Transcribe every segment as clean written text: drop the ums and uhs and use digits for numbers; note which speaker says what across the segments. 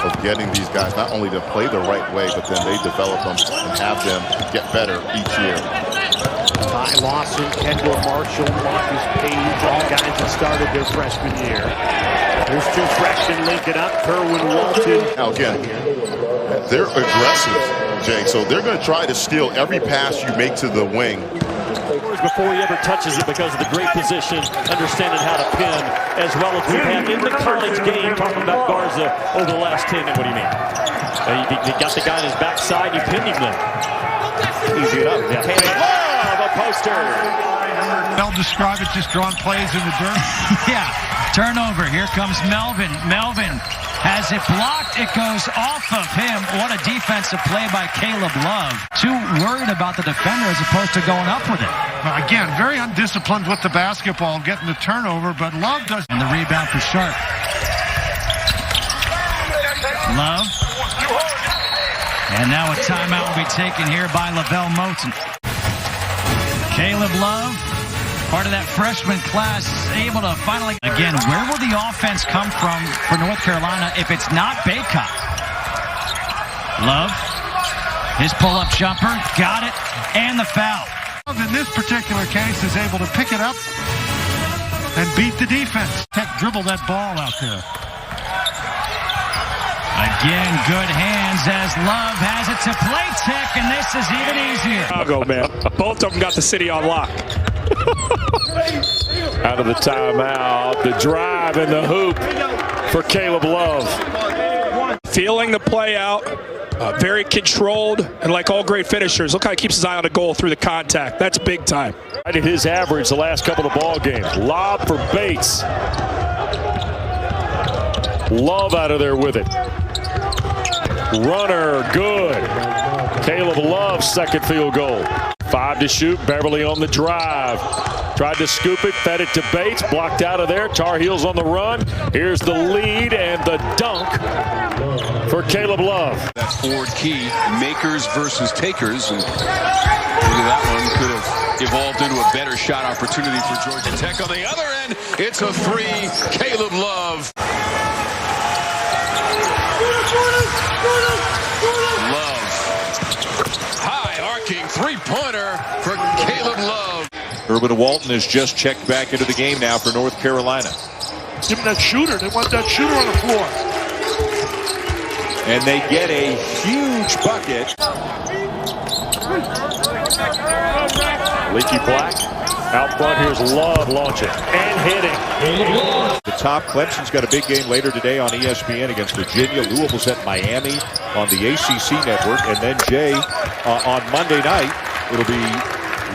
Speaker 1: of getting these guys not only to play the right way, but then they develop them and have them get better each year.
Speaker 2: Ty Lawson, Kendall Marshall, Marcus Page, all guys that started their freshman year. There's two freshmen linking up, Kerwin Walton.
Speaker 1: Now again, they're aggressive, Jay, so they're going to try to steal every pass you make to the wing.
Speaker 3: Before he ever touches it because of the great position, understanding how to pin, as well as we've had in the college game, talking about Garza over the last 10. What do you mean? He got the guy on his backside, he pinned him there. Easy enough. Yeah. Love, a poster.
Speaker 4: They'll describe it, just drawing plays in the dirt.
Speaker 5: Yeah, turnover. Here comes Melvin. Melvin has it blocked. It goes off of him. What a defensive play by Caleb Love. Too worried about the defender as opposed to going up with it.
Speaker 4: Well, again, very undisciplined with the basketball, getting the turnover, but Love does.
Speaker 5: And the rebound for Sharp. Love. And now a timeout will be taken here by Lavelle Moten. Caleb Love, part of that freshman class, able to finally... Again, where will the offense come from for North Carolina if it's not Baycott? Love, his pull-up jumper, got it, and the foul.
Speaker 4: Love, in this particular case, is able to pick it up and beat the defense. Dribble that ball out there.
Speaker 5: Again, good hands as Love has it to Platek, and this is even easier.
Speaker 6: Chicago, man. Both of them got the city on lock.
Speaker 3: Out of the timeout, the drive and the hoop for Caleb Love.
Speaker 6: Feeling the play out, very controlled, and like all great finishers, look how he keeps his eye on the goal through the contact. That's big time.
Speaker 3: Right at his average the last couple of ball games. Lob for Bates. Love out of there with it. Runner, good. Caleb Love's second field goal. 5 to shoot. Beverly on the drive. Tried to scoop it, fed it to Bates. Blocked out of there. Tar Heels on the run. Here's the lead and the dunk for Caleb Love.
Speaker 7: That forward key, makers versus takers. And maybe that one could have evolved into a better shot opportunity for Georgia Tech. On the other end, it's a three. Caleb Love. Love. High arcing three-pointer for Caleb Love.
Speaker 8: Urban Walton has just checked back into the game now for North Carolina.
Speaker 4: Give them that shooter. They want that shooter on the floor.
Speaker 8: And they get a huge bucket.
Speaker 3: Leaky Black out front. Here's Love launching and hitting.
Speaker 8: The top, Clemson's got a big game later today on ESPN against Virginia. Louisville's at Miami on the ACC network. And then, Jay, on Monday night, it'll be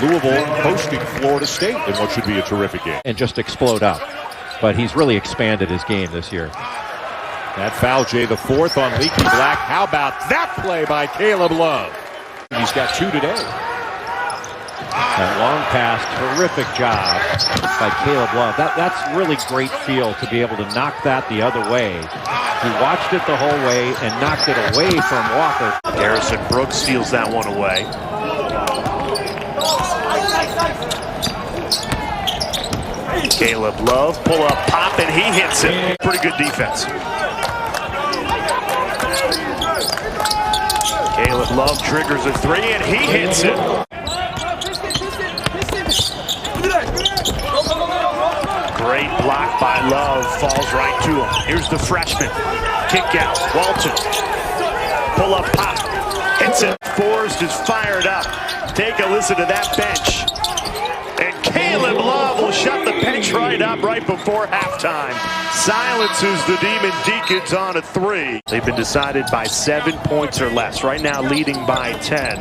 Speaker 8: Louisville hosting Florida State in what should be a terrific game.
Speaker 9: And just explode out. But he's really expanded his game this year.
Speaker 8: That foul, Jay, the fourth on Leaky Black. How about that play by Caleb Love? He's got 2 today.
Speaker 9: That long pass, terrific job by Caleb Love. That's really great feel to be able to knock that the other way. He watched it the whole way and knocked it away from Walker.
Speaker 2: Harrison Brooks steals that one away. Caleb Love, pull up, pop, and he hits it. Pretty good defense. Caleb Love triggers a three, and he hits it. Great block by Love, falls right to him. Here's the freshman. Kick out, Walton. Pull up, pop, hits it. Forrest is fired up. Take a listen to that bench. And Caleb Love will shut the bench right up right before halftime. Silences the Demon Deacons on a three. They've been decided by 7 points or less. Right now leading by 10.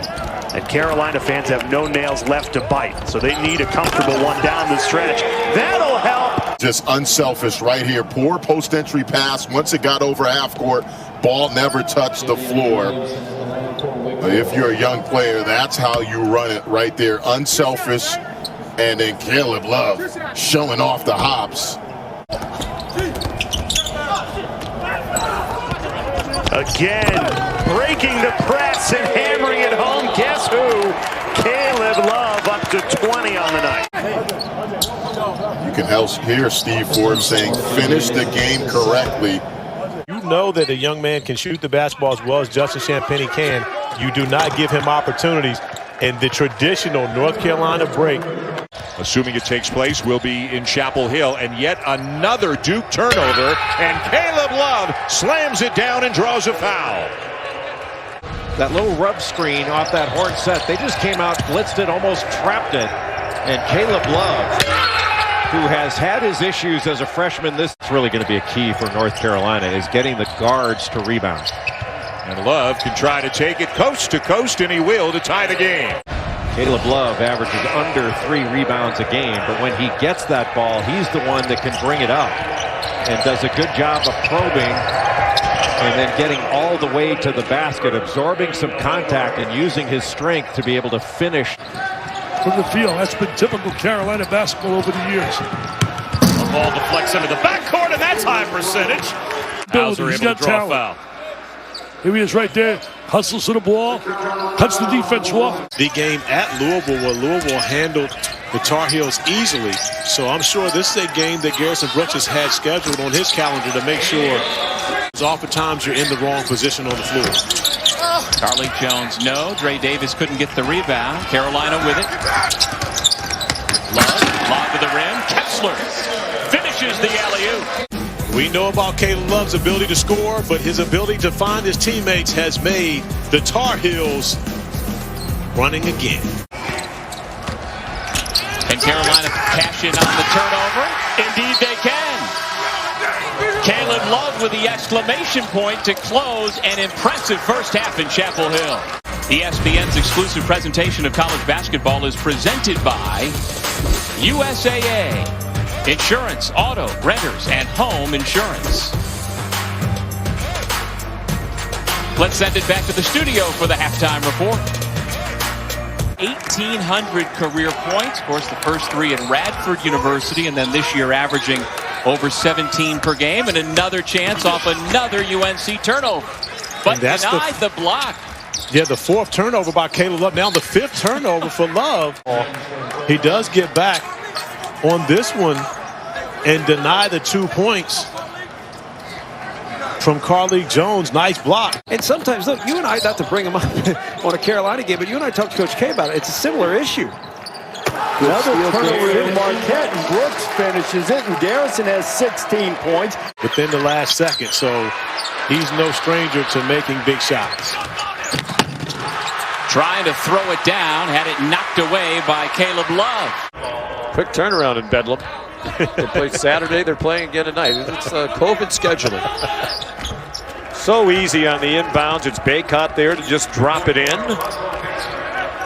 Speaker 2: And Carolina fans have no nails left to bite. So they need a comfortable one down the stretch. That'll help.
Speaker 1: Just unselfish right here. Poor post-entry pass. Once it got over half court, ball never touched the floor. If you're a young player, that's how you run it right there. Unselfish. And then Caleb Love showing off the hops.
Speaker 2: Again, breaking the press and hammering it home. Guess who? Caleb Love up to 20 on the night.
Speaker 1: You can hear Steve Forbes saying, finish the game correctly.
Speaker 4: You
Speaker 10: know that a young man can shoot the basketball as well as Justin Champagnie can, you do not give him opportunities. And the traditional North Carolina break,
Speaker 8: assuming it takes place, will be in Chapel Hill. And yet another Duke turnover. And Caleb Love slams it down and draws a foul.
Speaker 9: That little rub screen off that horn set, they just came out, blitzed it, almost trapped it. And Caleb Love, who has had his issues as a freshman, this is really going to be a key for North Carolina, is getting the guards to rebound.
Speaker 8: And Love can try to take it coast to coast, and he will, to tie the game.
Speaker 9: Caleb Love averages under 3 rebounds a game, but when he gets that ball, he's the one that can bring it up and does a good job of probing and then getting all the way to the basket, absorbing some contact and using his strength to be able to finish.
Speaker 11: From the field, that's been typical Carolina basketball over the years.
Speaker 3: The ball deflects into the backcourt, and that's high percentage. Bowser able to draw a foul.
Speaker 11: Here he is right there. Hustles to the ball. Cuts the defense off.
Speaker 10: the game at Louisville, where Louisville handled the Tar Heels easily. So I'm sure this is a game that Garrison Brooks has had scheduled on his calendar to make sure oftentimes you're in the wrong position on the floor.
Speaker 12: Carly Jones, no. Dre Davis couldn't get the rebound. Carolina with it. Love to the rim. Kessler finishes the alley-oop.
Speaker 10: We know about Caleb Love's ability to score, but his ability to find his teammates has made the Tar Heels running again.
Speaker 12: And Carolina cash in on the turnover. Indeed they can. Caleb Love with the exclamation point to close an impressive first half in Chapel Hill. ESPN's exclusive presentation of college basketball is presented by USAA. Insurance, auto, renters, and home insurance. Let's send it back to the studio for the halftime report. 1,800 career points. Of course, the first 3 at Radford University, and then this year averaging over 17 per game, and another chance off another UNC turnover. But denied the block.
Speaker 10: Yeah, the 4th turnover by Caleb Love. Now the 5th turnover for Love. He does get back on this one and deny the 2 points from Carly Jones. Nice block.
Speaker 13: And sometimes, look, you and I, not to bring him up on a Carolina game, but you and I talked to Coach K about it. It's a similar issue.
Speaker 14: Another turnover in Marquette, and Brooks finishes it, and Garrison has 16 points.
Speaker 10: Within the last second, so he's no stranger to making big shots.
Speaker 12: Trying to throw it down, had it knocked away by Caleb Love.
Speaker 15: Quick turnaround in Bedlam. They played Saturday, they're playing again tonight. It's COVID scheduling.
Speaker 8: So easy on the inbounds. It's Baycott there to just drop it in.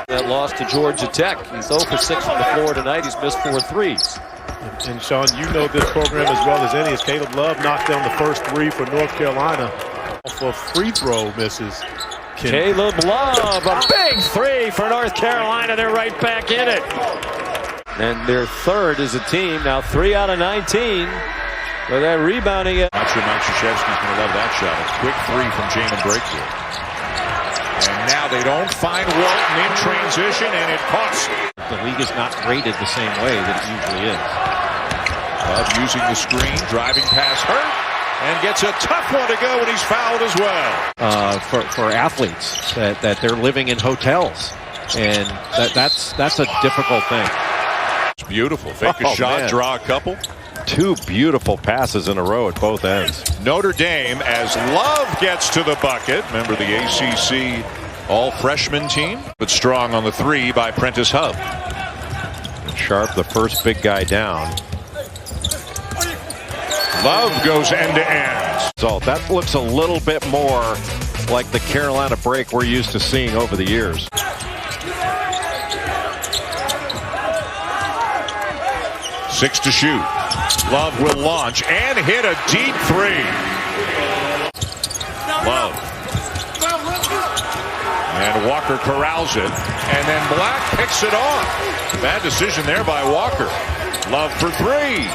Speaker 15: That loss to Georgia Tech. He's 0 for 6 from the floor tonight. He's missed 4 threes.
Speaker 10: And Sean, you know this program as well as any, as Caleb Love knocked down the first 3 for North Carolina for free throw misses.
Speaker 15: Caleb Love, a big 3 for North Carolina. They're right back in it. And their 3rd as a team, now 3 out of 19. But that rebounding it.
Speaker 8: Not sure Mike Krzyzewski's going to love that shot. A quick 3 from Jamin Breakthrough. And now they don't find Walton in transition, and it costs.
Speaker 9: The league is not graded the same way that it usually is.
Speaker 8: Love using the screen, driving past Hurt, and gets a tough one to go, and he's fouled as well.
Speaker 9: For athletes that they're living in hotels, and that's a difficult thing.
Speaker 8: It's beautiful. Fake a shot, man. Draw a couple.
Speaker 9: 2 beautiful passes in a row at both ends.
Speaker 8: Notre Dame, as Love gets to the bucket. Remember the ACC All-Freshman team? But strong on the 3 by Prentice Hub.
Speaker 9: Sharp, the first big guy down.
Speaker 8: Love goes end to end.
Speaker 9: So that looks a little bit more like the Carolina break we're used to seeing over the years.
Speaker 8: Six to shoot. Love will launch and hit a deep 3. Love. And Walker corrals it. And then Black picks it off. Bad decision there by Walker. Love for 3.